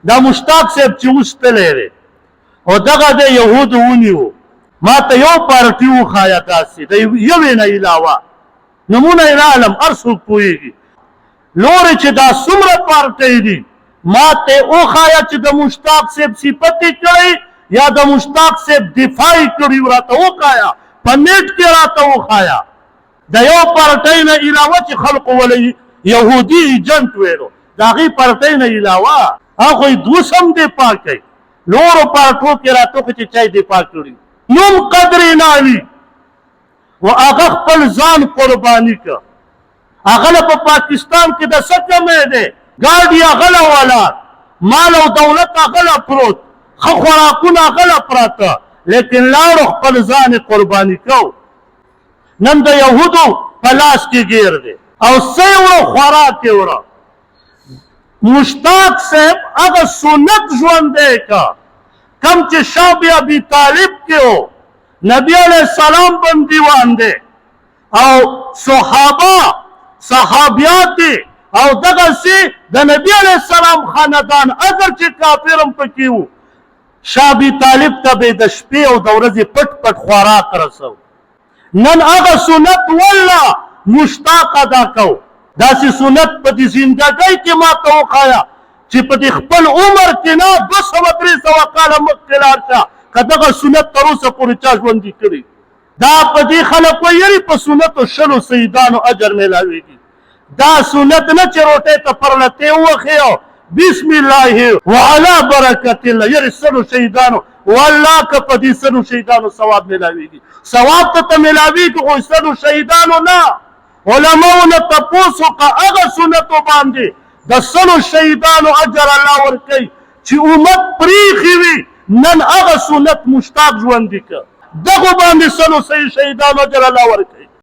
دا مشتاق صاحب چې اوس تللی دی او دغه د یهودو ونیو ما ته یو پارټي وښایه داسې د یوې نه علاوه نمونه یې رالم هر څوک پوهېږي لورې چې دا څومره پارټۍ دي ما ته وښایه چې د مشتاق صاحب صفت یې کړی یا د مشتاق صاحب دفاع یې کړي راته وښایه په نیټ کې راته وښایه د یو پارټۍ نه علاوه چې خلقو ولې یهودي ایجنټ ویلو د هغې پارټۍ نه علاوه هغوی دوسم دفاع کوي نورو پارټو کې راته وښیه چې چا یې دفاع کړي نوم قدر یې نه وي و هغه خپل ځان قرباني که هغه له په پاکستان کې د څه کمی دی ګاډي هغه له ولاړ مال او دولت هغه له پروت ښه خوراکونه هغه له پراته لیکن لاړو خپل ځان یې قرباني کو نن د یهودو په لاس کې ګیر دی او څه یې وړه خوراک یې وړه مشتاق صاحب هغه سنت ژوندی که کم چې شاه ابي طالب کې و نبی علیہ السلام بندیوان دی او صحابیات دی او دغسې د نبی علیہ السلام خاندان اگر چې کافر هم پکې و شاه ابي طالب ته به د شپې او د ورځې پټ پټ خوراک رسو نن هغه سنت والله مشتاق ادا کو داسې سنت په دې زندګۍ کې ما ته وښایه چې په دې خپل عمر کې نه 200-300 کاله مخکې لاړ شه که دغه سنت تر اوسه پورې چا ژوندي کړي دا په دې خلک وایي یارې په سنتو 100 سیدانو اجر میلاویږي دا سنت نه چې روټۍ ته پرلتې ووښیو بسم الله وعلى برکت الله یارې 100 شهیدانو والله که په دې 100 شهیدانو ثواب میلاویږي ثواب ته میلاویږي خو 100 شهیدانو نه علماو نه تپوس وکړه هغه سنتو باندې د 100 شهیدانو اجر الله ورکوي چې امت پریښي وي نن هغه سنت مشتاق ژوندي که دغو باندې 100 شهیدانو اجر الله ورکوي